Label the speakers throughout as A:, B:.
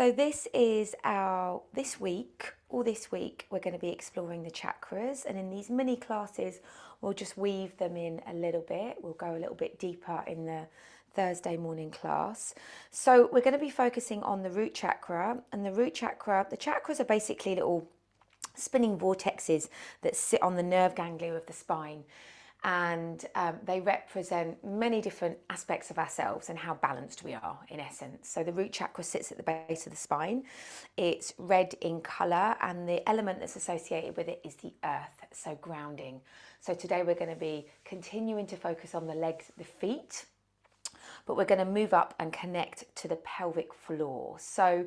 A: So this is this week, we're going to be exploring the chakras, and in these mini classes, we'll just weave them in a little bit. We'll go a little bit deeper in the Thursday morning class. So we're going to be focusing on the root chakra, and the chakras are basically little spinning vortexes that sit on the nerve ganglia of the spine, and they represent many different aspects of ourselves and how balanced we are in essence. So the root chakra sits at the base of the spine. It's red in colour, and the element that's associated with it is the earth, so grounding. So today we're going to be continuing to focus on the legs, the feet, but we're going to move up and connect to the pelvic floor. So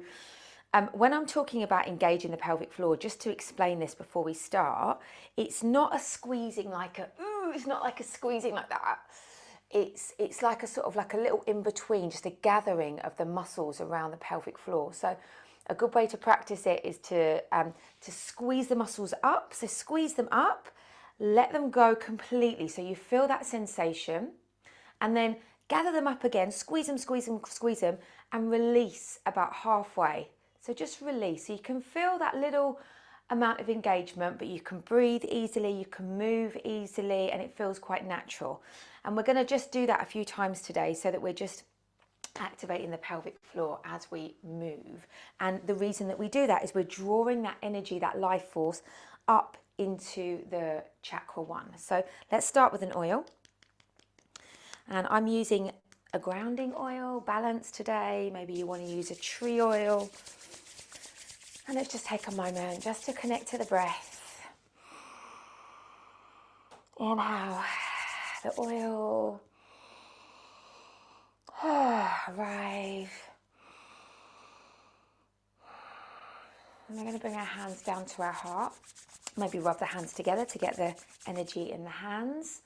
A: when I'm talking about engaging the pelvic floor, just to explain this before we start, it's not a squeezing like a, ooh, it's not like a squeezing like that. It's like a sort of like a little in-between, just a gathering of the muscles around the pelvic floor. So a good way to practice it is to squeeze the muscles up. So squeeze them up, let them go completely. So you feel that sensation, and then gather them up again, squeeze them, squeeze them, squeeze them, and release about halfway. So just release. So you can feel that little amount of engagement, but you can breathe easily, you can move easily, and it feels quite natural. And we're going to just do that a few times today so that we're just activating the pelvic floor as we move. And the reason that we do that is we're drawing that energy, that life force, up into the chakra 1. So let's start with an oil. And I'm using a grounding oil, balance today. Maybe you want to use a tree oil. And let's just take a moment just to connect to the breath. Inhale the oil. Arrive. And we're going to bring our hands down to our heart. Maybe rub the hands together to get the energy in the hands.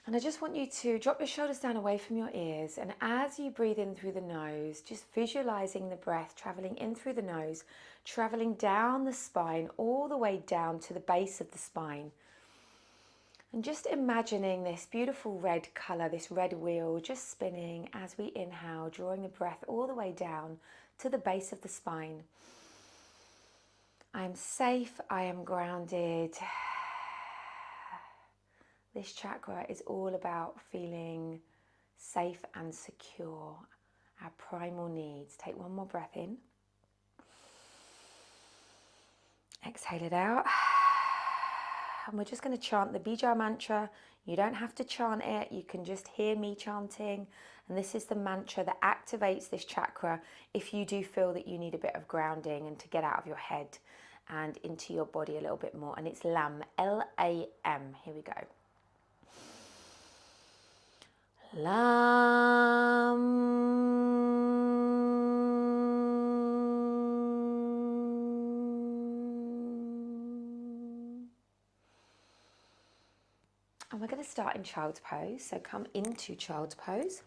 A: And I just want you to drop your shoulders down away from your ears, and as you breathe in through the nose, just visualizing the breath traveling in through the nose, traveling down the spine, all the way down to the base of the spine. And just imagining this beautiful red color, this red wheel just spinning as we inhale, drawing the breath all the way down to the base of the spine. I am safe, I am grounded. This chakra is all about feeling safe and secure, our primal needs. Take one more breath in. Exhale it out. And we're just going to chant the Bija mantra. You don't have to chant it. You can just hear me chanting. And this is the mantra that activates this chakra if you do feel that you need a bit of grounding and to get out of your head and into your body a little bit more. And it's LAM, L-A-M. Here we go. Lam. And we're going to start in child's pose. So come into child's pose.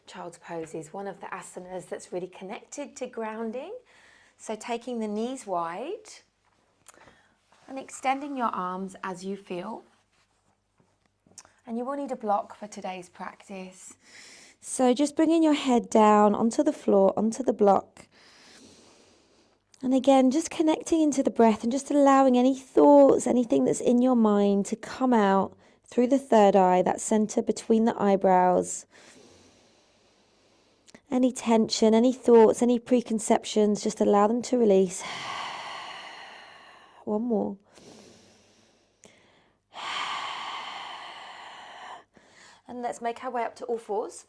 A: Child's pose is one of the asanas that's really connected to grounding. So taking the knees wide and extending your arms as you feel. And you will need a block for today's practice. So just bringing your head down onto the floor, onto the block. And again, just connecting into the breath and just allowing any thoughts, anything that's in your mind to come out through the third eye, that center between the eyebrows. Any tension, any thoughts, any preconceptions, just allow them to release. One more. And let's make our way up to all fours.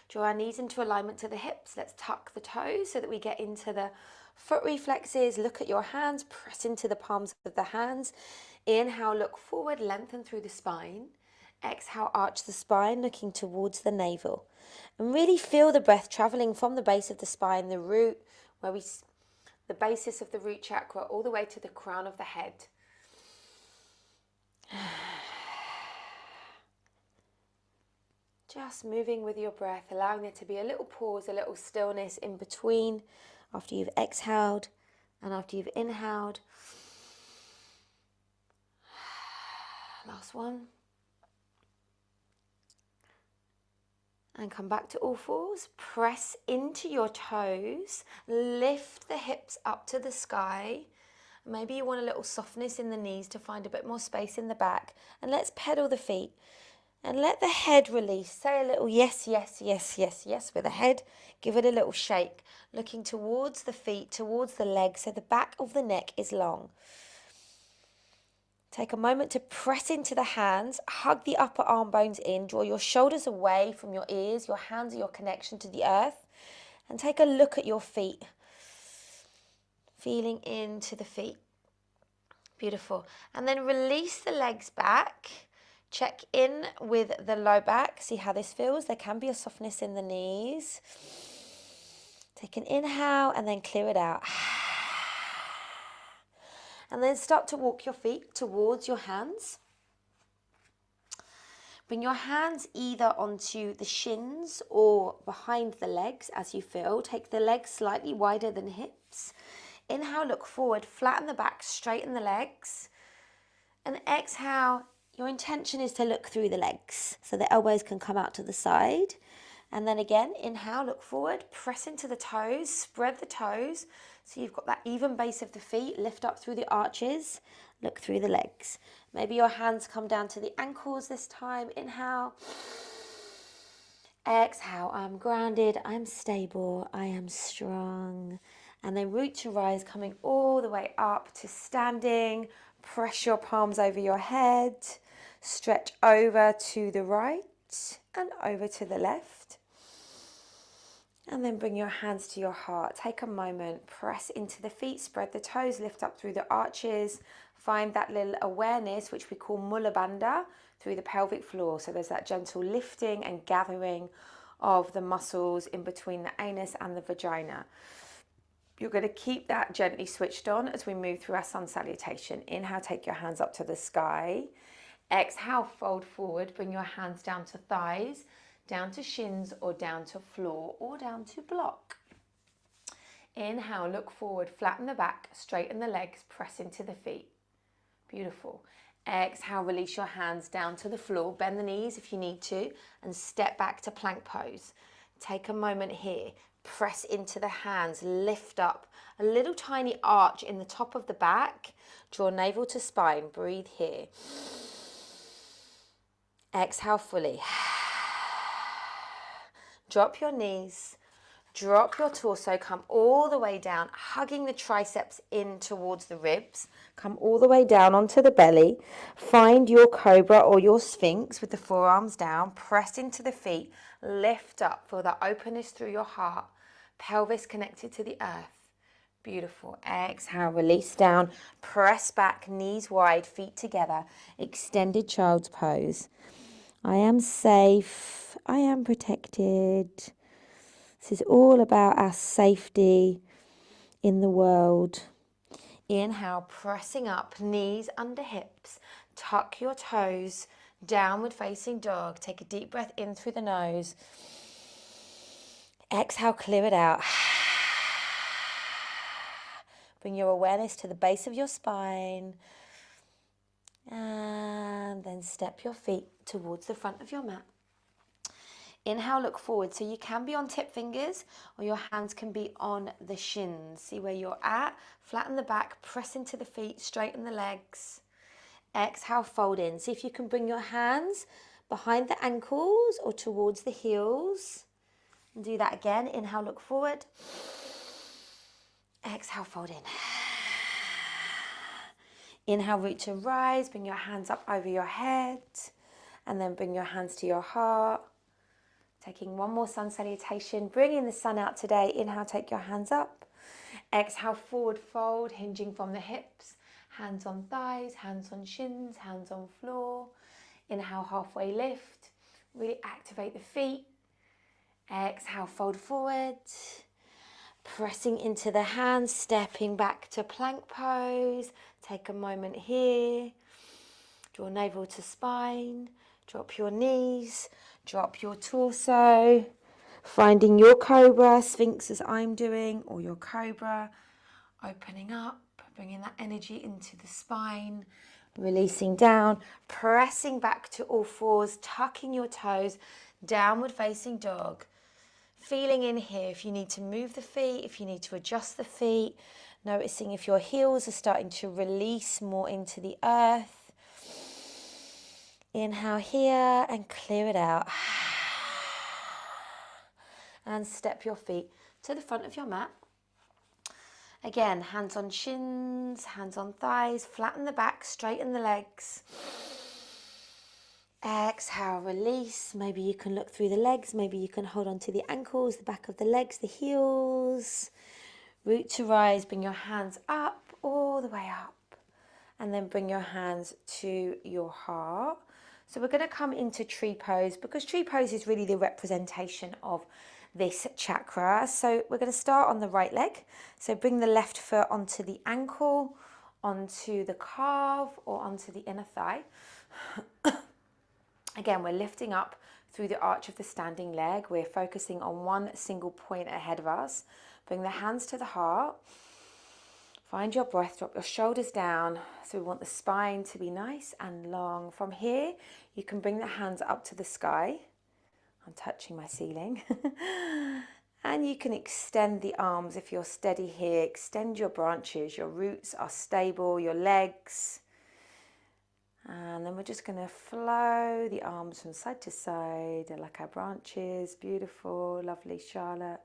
A: Draw our knees into alignment to the hips. Let's tuck the toes so that we get into the foot reflexes. Look at your hands, press into the palms of the hands. Inhale, look forward, lengthen through the spine. Exhale, arch the spine, looking towards the navel. And really feel the breath traveling from the base of the spine, the root, the basis of the root chakra, all the way to the crown of the head. Just moving with your breath, allowing there to be a little pause, a little stillness in between after you've exhaled and after you've inhaled. Last one. And come back to all fours. Press into your toes. Lift the hips up to the sky. Maybe you want a little softness in the knees to find a bit more space in the back. And let's pedal the feet. And let the head release. Say a little yes, yes, yes, yes, yes with the head. Give it a little shake. Looking towards the feet, towards the legs, so the back of the neck is long. Take a moment to press into the hands, hug the upper arm bones in, draw your shoulders away from your ears, your hands are your connection to the earth, and take a look at your feet, feeling into the feet. Beautiful. And then release the legs back, check in with the low back, see how this feels. There can be a softness in the knees. Take an inhale and then clear it out. And then start to walk your feet towards your hands. Bring your hands either onto the shins or behind the legs as you feel. Take the legs slightly wider than hips. Inhale, look forward, flatten the back, straighten the legs. And exhale, your intention is to look through the legs so the elbows can come out to the side. And then again, inhale, look forward, press into the toes, spread the toes. So you've got that even base of the feet, lift up through the arches, look through the legs. Maybe your hands come down to the ankles this time. Inhale. Exhale, I'm grounded, I'm stable, I am strong. And then root to rise, coming all the way up to standing. Press your palms over your head. Stretch over to the right and over to the left. And then bring your hands to your heart. Take a moment, press into the feet, spread the toes, lift up through the arches. Find that little awareness, which we call Muladhara, through the pelvic floor. So there's that gentle lifting and gathering of the muscles in between the anus and the vagina. You're going to keep that gently switched on as we move through our sun salutation. Inhale, take your hands up to the sky. Exhale, fold forward, bring your hands down to thighs, down to shins or down to floor or down to block. Inhale, look forward, flatten the back, straighten the legs, press into the feet. Beautiful. Exhale, release your hands down to the floor, bend the knees if you need to, and step back to plank pose. Take a moment here, press into the hands, lift up, a little tiny arch in the top of the back, draw navel to spine, breathe here. Exhale fully. Drop your knees, drop your torso, come all the way down, hugging the triceps in towards the ribs. Come all the way down onto the belly. Find your cobra or your sphinx with the forearms down. Press into the feet, lift up, feel that openness through your heart. Pelvis connected to the earth. Beautiful. Exhale, release down, press back, knees wide, feet together. Extended child's pose. I am safe, I am protected. This is all about our safety in the world. Inhale, pressing up, knees under hips. Tuck your toes, downward facing dog. Take a deep breath in through the nose. Exhale, clear it out. Bring your awareness to the base of your spine. And then step your feet towards the front of your mat. Inhale, look forward. So you can be on tip fingers or your hands can be on the shins. See where you're at. Flatten the back, press into the feet, straighten the legs. Exhale, fold in. See if you can bring your hands behind the ankles or towards the heels. And do that again. Inhale, look forward. Exhale, fold in. Inhale, root to rise. Bring your hands up over your head. And then bring your hands to your heart. Taking one more sun salutation, bringing the sun out today. Inhale, take your hands up. Exhale, forward fold, hinging from the hips. Hands on thighs, hands on shins, hands on floor. Inhale, halfway lift. Really activate the feet. Exhale, fold forward. Pressing into the hands, stepping back to plank pose. Take a moment here. Draw navel to spine. Drop your knees. Drop your torso, finding your cobra, sphinx as I'm doing, or your cobra, opening up, bringing that energy into the spine, releasing down, pressing back to all fours, tucking your toes, Downward facing dog. Feeling in here if you need to move the feet, if you need to adjust the feet. Noticing if your heels are starting to release more into the earth. Inhale here and clear it out. And step your feet to the front of your mat. Again, hands on shins, hands on thighs, flatten the back, straighten the legs. Exhale, release. Maybe you can look through the legs, maybe you can hold on to the ankles, the back of the legs, the heels. Root to rise, bring your hands up, all the way up. And then bring your hands to your heart. So we're going to come into tree pose because tree pose is really the representation of this chakra. So we're going to start on the right leg. So bring the left foot onto the ankle, onto the calf or onto the inner thigh. Again, we're lifting up through the arch of the standing leg. We're focusing on one single point ahead of us. Bring the hands to the heart. Find your breath, drop your shoulders down. So we want the spine to be nice and long. From here, you can bring the hands up to the sky. I'm touching my ceiling. And you can extend the arms if you're steady here. Extend your branches. Your roots are stable, your legs. And then we're just going to flow the arms from side to side. They're like our branches. Beautiful, lovely, Charlotte.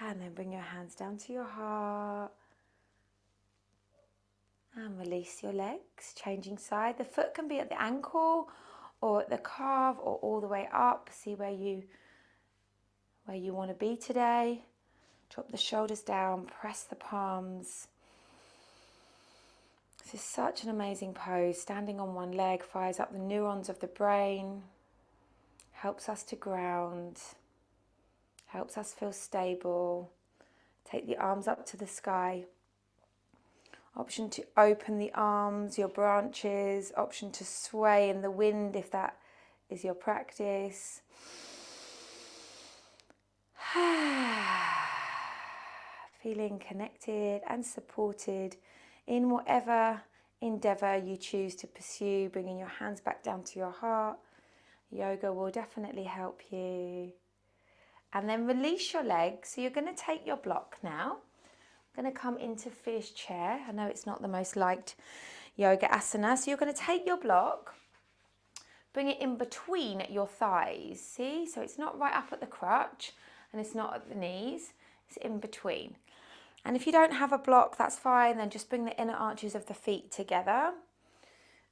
A: And then bring your hands down to your heart. And release your legs, changing side. The foot can be at the ankle or at the calf or all the way up. See where you want to be today. Drop the shoulders down, press the palms. This is such an amazing pose. Standing on one leg fires up the neurons of the brain, helps us to ground, helps us feel stable. Take the arms up to the sky. Option to open the arms, your branches. Option to sway in the wind if that is your practice. Feeling connected and supported in whatever endeavour you choose to pursue. Bringing your hands back down to your heart. Yoga will definitely help you. And then release your legs. So you're going to take your block now. I'm going to come into fierce chair. I know it's not the most liked yoga asana. So you're going to take your block, bring it in between your thighs. See? So it's not right up at the crotch and it's not at the knees. It's in between. And if you don't have a block, that's fine. Then just bring the inner arches of the feet together.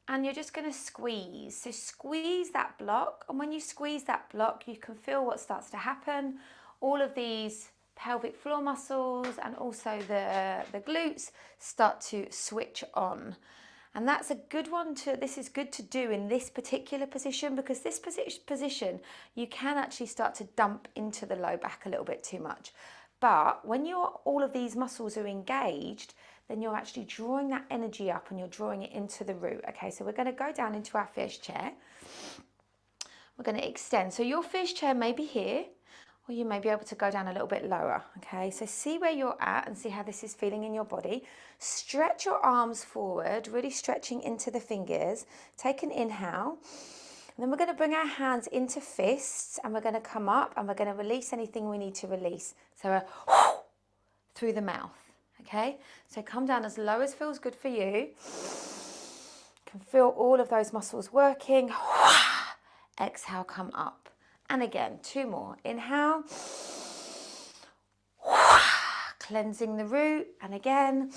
A: And you're just going to squeeze. So squeeze that block. And when you squeeze that block, you can feel what starts to happen. All of these pelvic floor muscles and also the glutes start to switch on. And that's a good one this is good to do in this particular position, because this position, you can actually start to dump into the low back a little bit too much. But when all of these muscles are engaged, then you're actually drawing that energy up and you're drawing it into the root. Okay, so we're going to go down into our fish chair. We're going to extend. So your fish chair may be here, or you may be able to go down a little bit lower. Okay, so see where you're at and see how this is feeling in your body. Stretch your arms forward, really stretching into the fingers. Take an inhale. And then we're going to bring our hands into fists and we're going to come up and we're going to release anything we need to release. So through the mouth. Okay, so come down as low as feels good for you. Can feel all of those muscles working. Exhale, come up. And again, 2 more. Inhale. Cleansing the root. And again.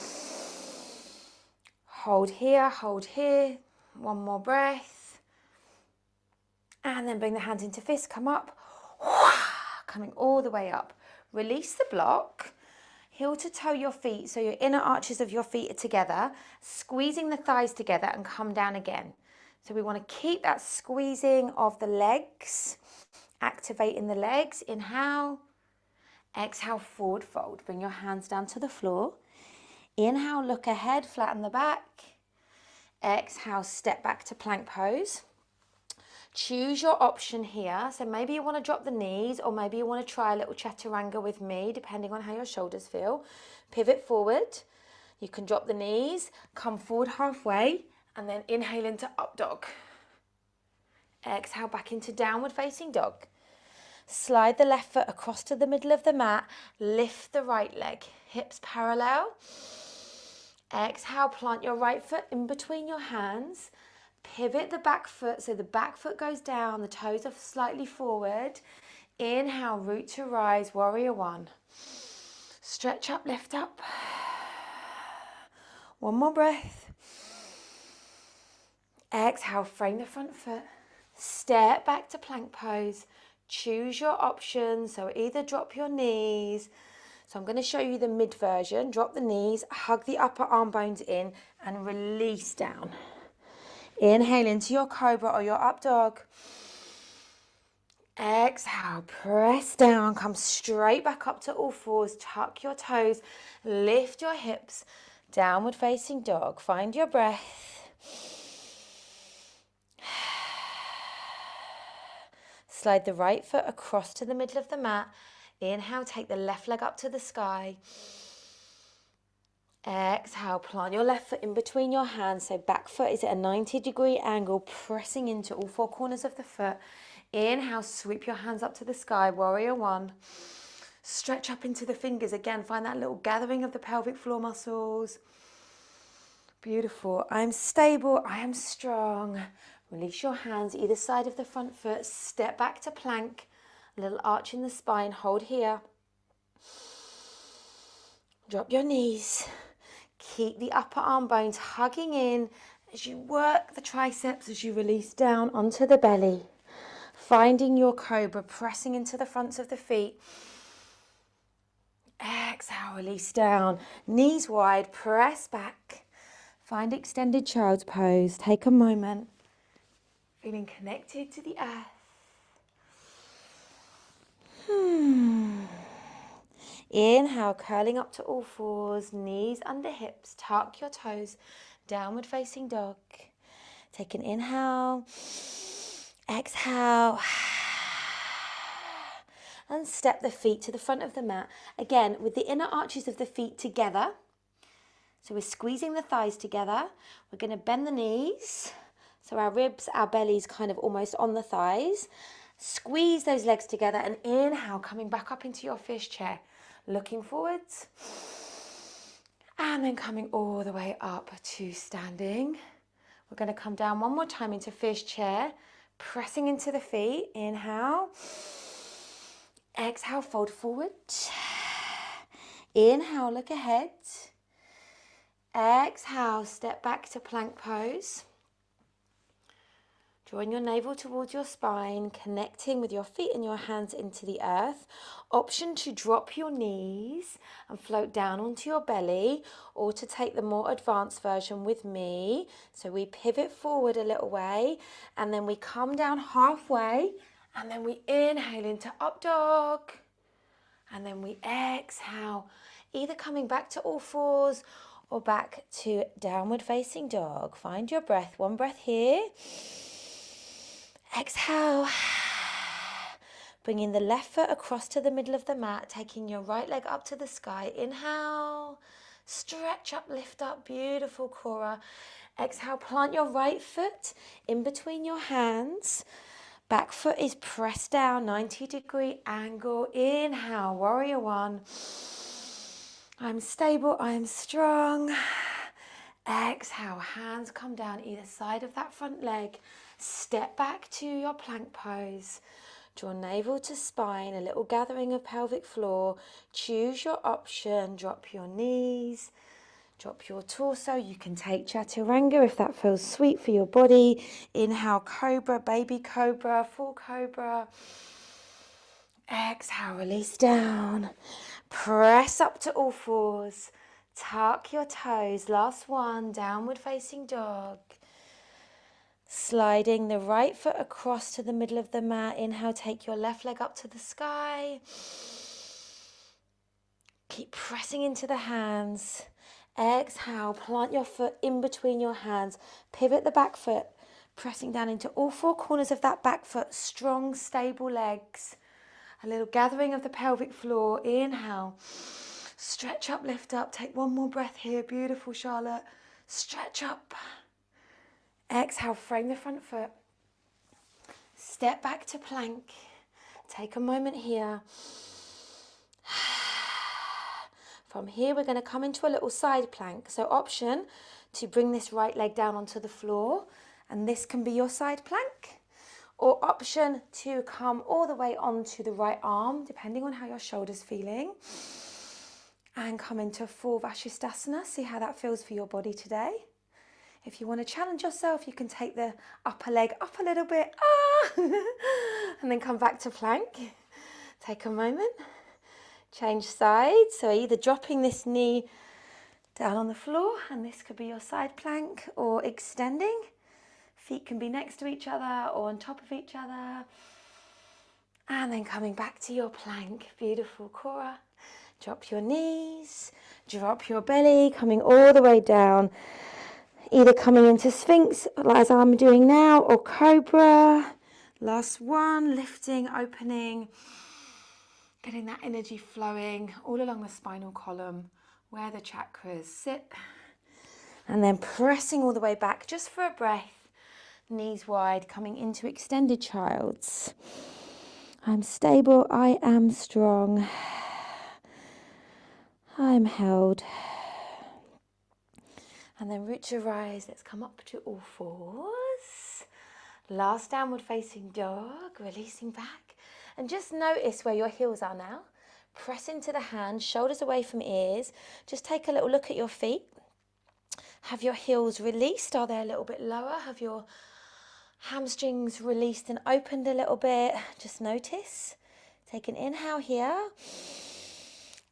A: Hold here, hold here. 1 more breath. And then bring the hands into fists, come up. Coming all the way up. Release the block. Heel to toe your feet, so your inner arches of your feet are together, squeezing the thighs together and come down again. So we want to keep that squeezing of the legs, activating the legs. Inhale, exhale, forward fold. Bring your hands down to the floor. Inhale, look ahead, flatten the back. Exhale, step back to plank pose. Choose your option here. So maybe you want to drop the knees, or maybe you want to try a little chaturanga with me, depending on how your shoulders feel. Pivot forward. You can drop the knees, come forward halfway, and then inhale into up dog. Exhale back into downward facing dog. Slide the left foot across to the middle of the mat. Lift the right leg, hips parallel. Exhale, plant your right foot in between your hands. Pivot the back foot so the back foot goes down, the toes are slightly forward. Inhale, root to rise, warrior one. Stretch up, lift up. One more breath. Exhale, frame the front foot. Step back to plank pose. Choose your options, so either drop your knees. So I'm going to show you the mid version. Drop the knees, hug the upper arm bones in and release down. Inhale into your cobra or your up dog. Exhale, press down, come straight back up to all fours, tuck your toes, lift your hips, downward facing dog. Find your breath. Slide the right foot across to the middle of the mat. Inhale, take the left leg up to the sky. Exhale, plant your left foot in between your hands. So back foot is at a 90-degree angle, pressing into all four corners of the foot. Inhale, sweep your hands up to the sky, warrior one. Stretch up into the fingers. Again, find that little gathering of the pelvic floor muscles. Beautiful. I am stable, I am strong. Release your hands either side of the front foot. Step back to plank. A little arch in the spine. Hold here. Drop your knees. Keep the upper arm bones hugging in as you work the triceps as you release down onto the belly. Finding your cobra, pressing into the fronts of the feet. Exhale, release down. Knees wide, press back. Find extended child's pose. Take a moment. Feeling connected to the earth. Inhale, curling up to all fours, knees under hips, tuck your toes, downward facing dog. Take an inhale, exhale, and step the feet to the front of the mat. Again, with the inner arches of the feet together. So we're squeezing the thighs together. We're going to bend the knees. So our ribs, our belly's kind of almost on the thighs. Squeeze those legs together and inhale, coming back up into your fish chair. Looking forwards. And then coming all the way up to standing. We're going to come down one more time into fish chair. Pressing into the feet. Inhale. Exhale, fold forward. Inhale, look ahead. Exhale, step back to plank pose. Drawing your navel towards your spine, connecting with your feet and your hands into the earth. Option to drop your knees and float down onto your belly, or to take the more advanced version with me. So we pivot forward a little way and then we come down halfway and then we inhale into up dog and then we exhale, either coming back to all fours or back to downward facing dog. Find your breath. One breath here. Exhale. Bringing the left foot across to the middle of the mat, taking your right leg up to the sky. Inhale. Stretch up, lift up. Beautiful, Cora. Exhale, plant your right foot in between your hands. Back foot is pressed down, 90-degree angle. Inhale, warrior one. I'm stable, I am strong. Exhale, hands come down either side of that front leg. Step back to your plank pose. Draw navel to spine, a little gathering of pelvic floor. Choose your option, drop your knees, drop your torso. You can take chaturanga if that feels sweet for your body. Inhale, cobra, baby cobra, full cobra. Exhale, release down. Press up to all fours. Tuck your toes. Last one, downward facing dog. Sliding the right foot across to the middle of the mat. Inhale, take your left leg up to the sky. Keep pressing into the hands. Exhale, plant your foot in between your hands. Pivot the back foot, pressing down into all four corners of that back foot. Strong, stable legs. A little gathering of the pelvic floor. Inhale. Stretch up, lift up. Take one more breath here. Beautiful, Charlotte. Stretch up. Exhale, frame the front foot. Step back to plank. Take a moment here. From here, we're going to come into a little side plank. So option to bring this right leg down onto the floor, and this can be your side plank. Or option to come all the way onto the right arm, depending on how your shoulder's feeling. And come into full Vashisthasana. See how that feels for your body today. If you want to challenge yourself, you can take the upper leg up a little bit. And then come back to plank. Take a moment. Change sides. So either dropping this knee down on the floor, and this could be your side plank, or extending. Feet can be next to each other or on top of each other. And then coming back to your plank. Beautiful, Cora. Drop your knees, drop your belly, coming all the way down. Either coming into Sphinx, as I'm doing now, or Cobra. Last one, lifting, opening, getting that energy flowing all along the spinal column where the chakras sit. And then pressing all the way back just for a breath, knees wide, coming into extended child's. I'm stable, I am strong, I'm held. And then root to rise, let's come up to all fours. Last downward facing dog, releasing back. And just notice where your heels are now. Press into the hands, shoulders away from ears. Just take a little look at your feet. Have your heels released? Are they a little bit lower? Have your hamstrings released and opened a little bit? Just notice. Take an inhale here.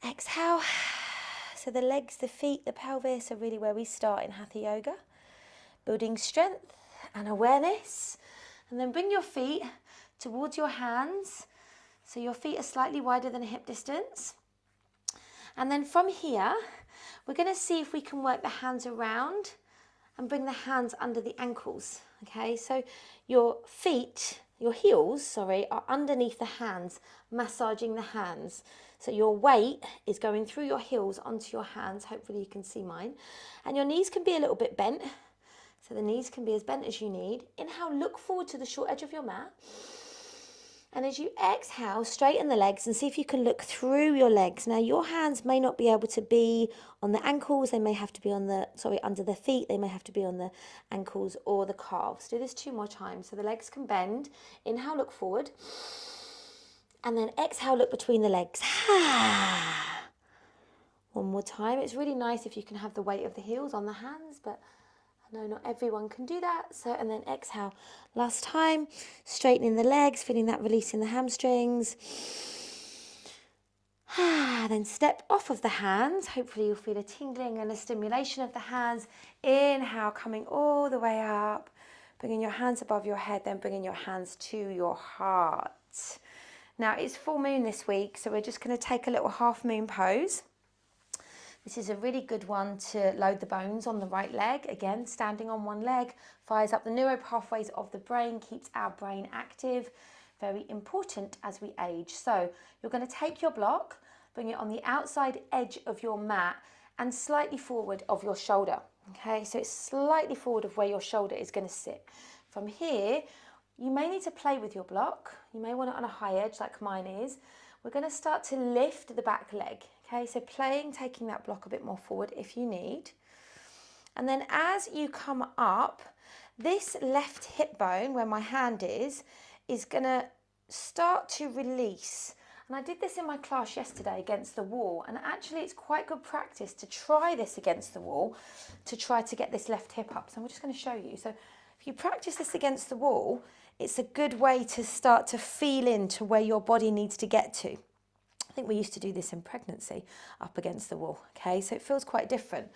A: Exhale. So the legs, the feet, the pelvis are really where we start in Hatha Yoga. Building strength and awareness. And then bring your feet towards your hands. So your feet are slightly wider than hip distance. And then from here, we're going to see if we can work the hands around and bring the hands under the ankles. Okay, so your feet, your heels, are underneath the hands, massaging the hands. So your weight is going through your heels onto your hands. Hopefully you can see mine. And your knees can be a little bit bent. So the knees can be as bent as you need. Inhale, look forward to the short edge of your mat. And as you exhale, straighten the legs and see if you can look through your legs. Now your hands may not be able to be on the ankles. They may have to be on the, under the feet. They may have to be on the ankles or the calves. Do this 2 more times so the legs can bend. Inhale, look forward. And then exhale, look between the legs. One more time. It's really nice if you can have the weight of the heels on the hands, but I know not everyone can do that. So, and then exhale. Last time, straightening the legs, feeling that release in the hamstrings. Then step off of the hands. Hopefully you'll feel a tingling and a stimulation of the hands. Inhale, coming all the way up. Bringing your hands above your head, then bringing your hands to your heart. Now it's full moon this week, so we're just going to take a little half moon pose. This is a really good one to load the bones on the right leg. Again, standing on one leg fires up the neural pathways of the brain, keeps our brain active. Very important as we age. So you're going to take your block, bring it on the outside edge of your mat and slightly forward of your shoulder. Okay, so it's slightly forward of where your shoulder is going to sit. From here, you may need to play with your block. You may want it on a high edge like mine is. We're going to start to lift the back leg. Okay, so playing, taking that block a bit more forward if you need. And then as you come up, this left hip bone where my hand is going to start to release. And I did this in my class yesterday against the wall. And actually it's quite good practice to try this against the wall to try to get this left hip up. So I'm just going to show you. So if you practice this against the wall, it's a good way to start to feel into where your body needs to get to. I think we used to do this in pregnancy, up against the wall, okay? So it feels quite different.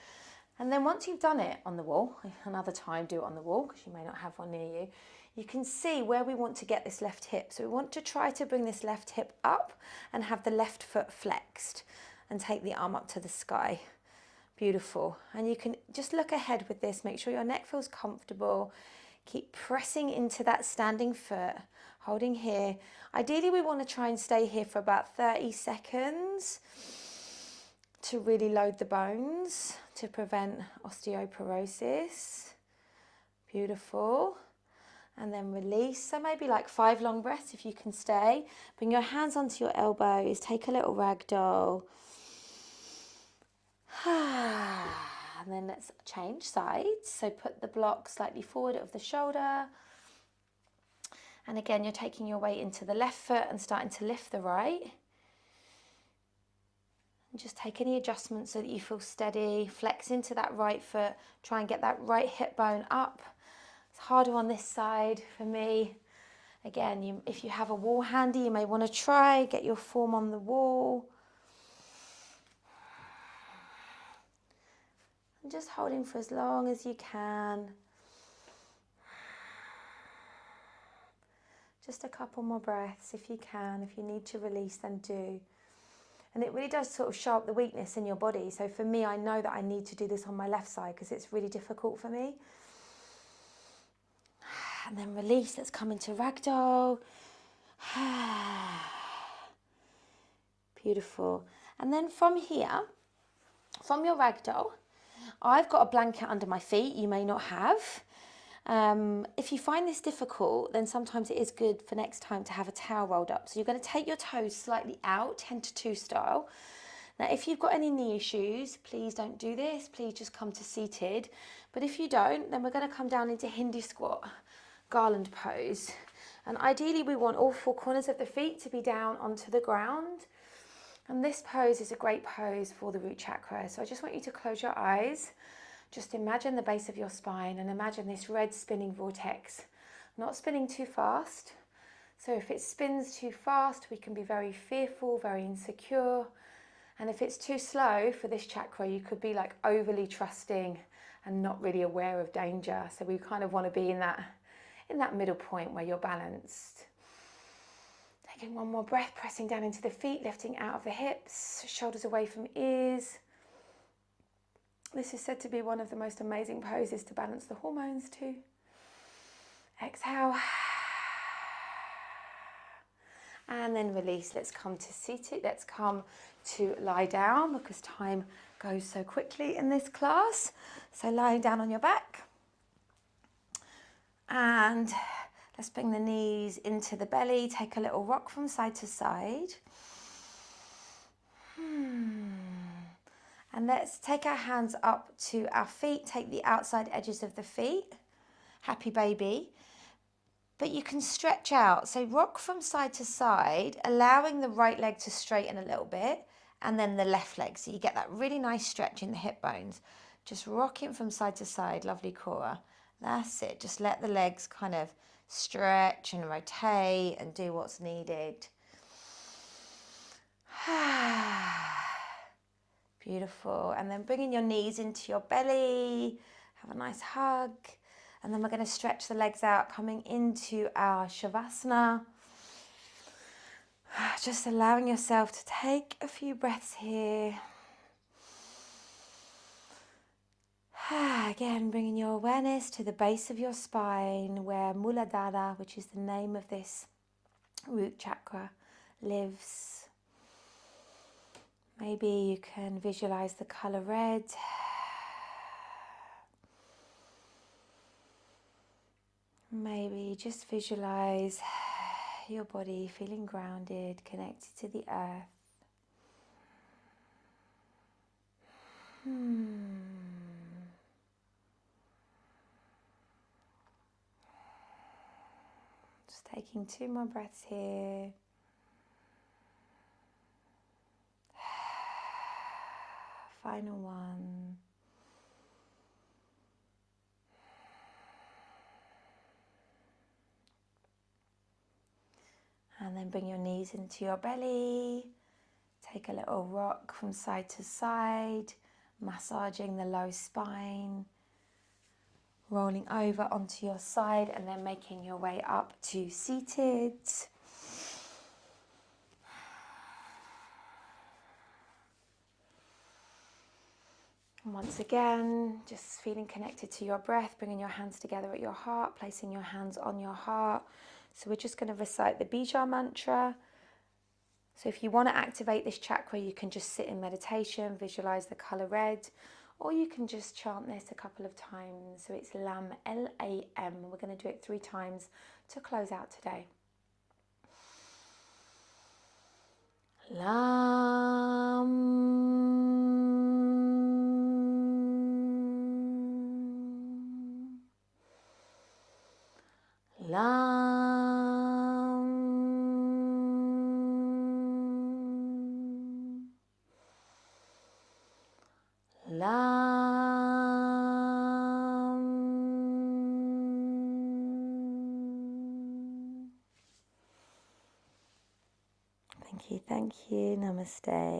A: And then once you've done it on the wall, another time do it on the wall, because you may not have one near you, you can see where we want to get this left hip. So we want to try to bring this left hip up and have the left foot flexed and take the arm up to the sky. Beautiful. And you can just look ahead with this, make sure your neck feels comfortable. Keep pressing into that standing foot, holding here. Ideally, we want to try and stay here for about 30 seconds to really load the bones to prevent osteoporosis. Beautiful. and then release. So maybe like 5 long breaths if you can stay. Bring your hands onto your elbows, take a little ragdoll. And then let's change sides. So put the block slightly forward of the shoulder. And again, you're taking your weight into the left foot and starting to lift the right. And just take any adjustments so that you feel steady. Flex into that right foot. Try and get that right hip bone up. It's harder on this side for me. Again, if you have a wall handy, you may want to try, get your form on the wall. And just holding for as long as you can. Just a couple more breaths if you can. If you need to release, then do. And it really does sort of show up the weakness in your body. So for me, I know that I need to do this on my left side because it's really difficult for me. And then release. Let's come into ragdoll. Beautiful. And then from here, from your ragdoll, I've got a blanket under my feet. You may not have. If you find this difficult, then sometimes it is good for next time to have a towel rolled up. So you're going to take your toes slightly out, 10 to 2 style. Now, if you've got any knee issues, please don't do this. Please just come to seated. But if you don't, then we're going to come down into Hindu squat, garland pose. And ideally, we want all 4 corners of the feet to be down onto the ground. And this pose is a great pose for the root chakra. So I just want you to close your eyes. Just imagine the base of your spine and imagine this red spinning vortex, not spinning too fast. So if it spins too fast, we can be very fearful, very insecure. And if it's too slow for this chakra, you could be like overly trusting and not really aware of danger. So we kind of want to be in that middle point where you're balanced. Taking one more breath, pressing down into the feet, lifting out of the hips, shoulders away from ears. This is said to be one of the most amazing poses to balance the hormones too. Exhale. And then release. Let's come to seated. Let's come to lie down because time goes so quickly in this class. So lying down on your back. And let's bring the knees into the belly. Take a little rock from side to side. And let's take our hands up to our feet. Take the outside edges of the feet. Happy baby. But you can stretch out. So rock from side to side, allowing the right leg to straighten a little bit. And then the left leg. So you get that really nice stretch in the hip bones. Just rocking from side to side. Lovely, Cora. That's it. Just let the legs kind of stretch and rotate and do what's needed. Beautiful. And then bringing your knees into your belly. Have a nice hug. And then we're going to stretch the legs out, coming into our Shavasana. Just allowing yourself to take a few breaths here. Again, bringing your awareness to the base of your spine where Muladhara, which is the name of this root chakra, lives. Maybe you can visualize the color red. Maybe just visualize your body feeling grounded, connected to the earth. Just taking 2 more breaths here. Final one. And then bring your knees into your belly. Take a little rock from side to side, massaging the low spine. Rolling over onto your side and then making your way up to seated. And once again, just feeling connected to your breath, bringing your hands together at your heart, placing your hands on your heart. So we're just going to recite the Bija mantra. So if you want to activate this chakra, you can just sit in meditation, visualize the color red, or you can just chant this a couple of times. So it's Lam, L-A-M. We're going to do it 3 times to close out today. Lam. Lam. Lam. Thank you. Namaste.